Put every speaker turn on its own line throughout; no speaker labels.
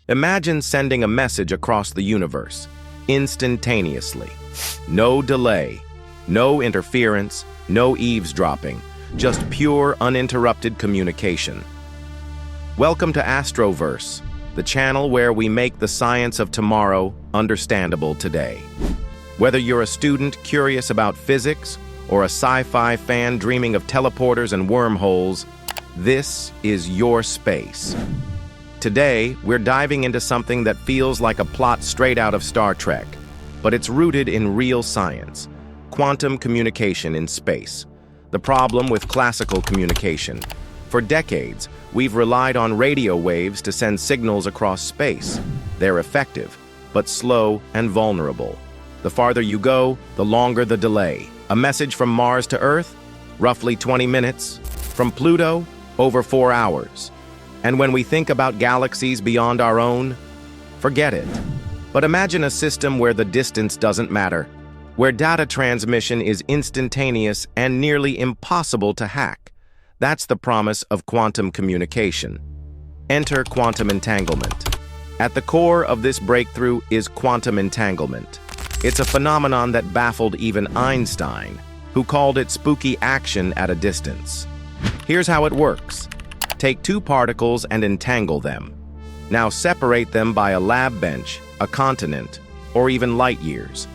Imagine sending a message across the universe, instantaneously. No delay, no interference, no eavesdropping, just pure, uninterrupted communication. Welcome to AstroVerse, the channel where we make the science of tomorrow understandable today. Whether you're a student curious about physics or a sci-fi fan dreaming of teleporters and wormholes, this is your space. Today, we're diving into something that feels like a plot straight out of Star Trek, but it's rooted in real science: quantum communication in space. The problem with classical communication. For decades, we've relied on radio waves to send signals across space. They're effective, but slow and vulnerable. The farther you go, the longer the delay. A message from Mars to Earth? Roughly 20 minutes. From Pluto? Over 4 hours. And when we think about galaxies beyond our own, forget it. But imagine a system where the distance doesn't matter, where data transmission is instantaneous and nearly impossible to hack. That's the promise of quantum communication. Enter quantum entanglement. At the core of this breakthrough is quantum entanglement. It's a phenomenon that baffled even Einstein, who called it spooky action at a distance. Here's how it works. Take two particles and entangle them. Now separate them by a lab bench, a continent, or even light years.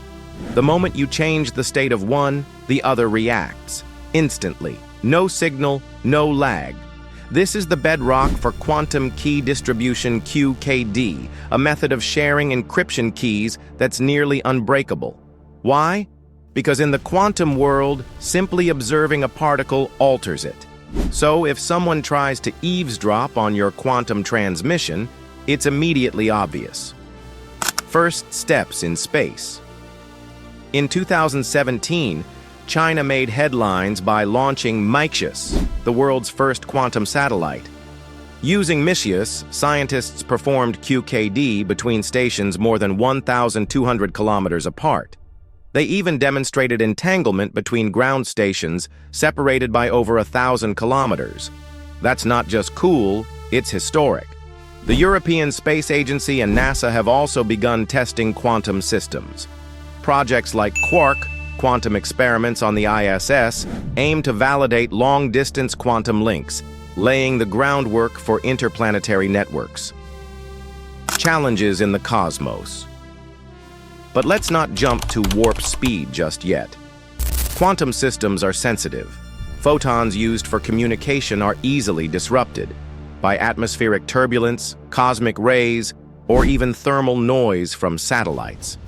The moment you change the state of one, the other reacts. Instantly. No signal, no lag. This is the bedrock for quantum key distribution QKD, a method of sharing encryption keys that's nearly unbreakable. Why? Because in the quantum world, simply observing a particle alters it. So if someone tries to eavesdrop on your quantum transmission, it's immediately obvious. First steps in space. In 2017, China made headlines by launching Micius, the world's first quantum satellite. Using Micius, scientists performed QKD between stations more than 1,200 kilometers apart. They even demonstrated entanglement between ground stations separated by over 1,000 kilometers. That's not just cool, it's historic. The European Space Agency and NASA have also begun testing quantum systems. Projects like QUARC, quantum experiments on the ISS, aim to validate long-distance quantum links, laying the groundwork for interplanetary networks. Challenges in the cosmos. But let's not jump to warp speed just yet. Quantum systems are sensitive. Photons used for communication are easily disrupted by atmospheric turbulence, cosmic rays, or even thermal noise from satellites.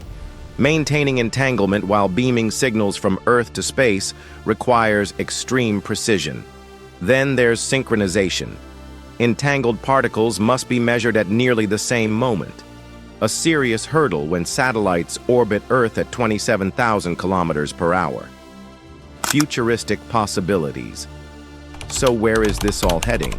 Maintaining entanglement while beaming signals from Earth to space requires extreme precision. Then there's synchronization. Entangled particles must be measured at nearly the same moment. A serious hurdle when satellites orbit Earth at 27,000 kilometers per hour. Futuristic possibilities. So where is this all heading?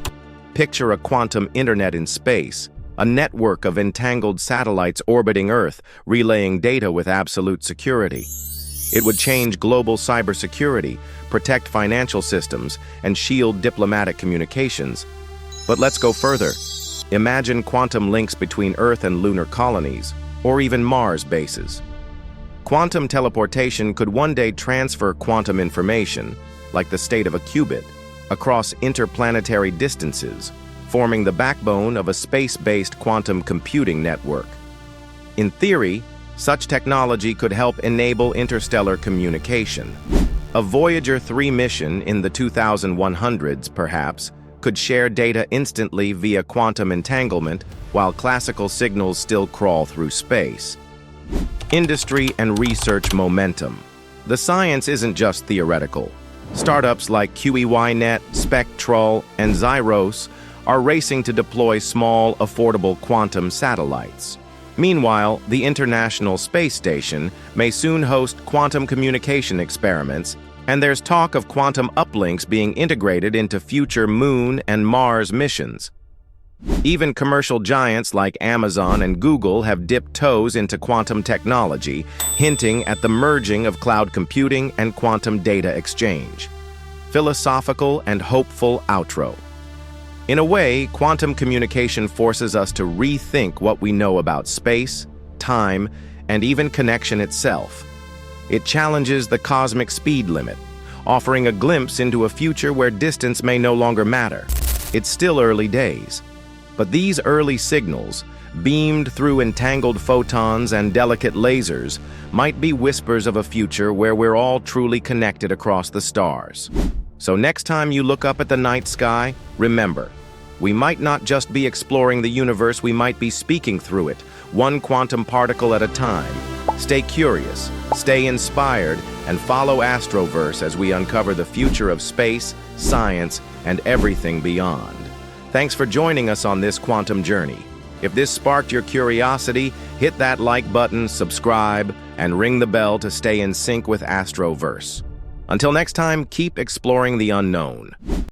Picture a quantum internet in space, a network of entangled satellites orbiting Earth, relaying data with absolute security. It would change global cybersecurity, protect financial systems, and shield diplomatic communications. But let's go further. Imagine quantum links between Earth and lunar colonies, or even Mars bases. Quantum teleportation could one day transfer quantum information, like the state of a qubit, across interplanetary distances, forming the backbone of a space-based quantum computing network. In theory, such technology could help enable interstellar communication. A Voyager 3 mission in the 2100s, perhaps, could share data instantly via quantum entanglement while classical signals still crawl through space. Industry and research momentum. The science isn't just theoretical. Startups like QEYnet, Spectral, and Zyros are racing to deploy small, affordable quantum satellites. Meanwhile, the International Space Station may soon host quantum communication experiments, and there's talk of quantum uplinks being integrated into future Moon and Mars missions. Even commercial giants like Amazon and Google have dipped toes into quantum technology, hinting at the merging of cloud computing and quantum data exchange. Philosophical and hopeful outro. In a way, quantum communication forces us to rethink what we know about space, time, and even connection itself. It challenges the cosmic speed limit, offering a glimpse into a future where distance may no longer matter. It's still early days, but these early signals, beamed through entangled photons and delicate lasers, might be whispers of a future where we're all truly connected across the stars. So next time you look up at the night sky, remember, we might not just be exploring the universe, we might be speaking through it, one quantum particle at a time. Stay curious, stay inspired, and follow AstroVerse as we uncover the future of space, science, and everything beyond. Thanks for joining us on this quantum journey. If this sparked your curiosity, hit that like button, subscribe, and ring the bell to stay in sync with AstroVerse. Until next time, keep exploring the unknown.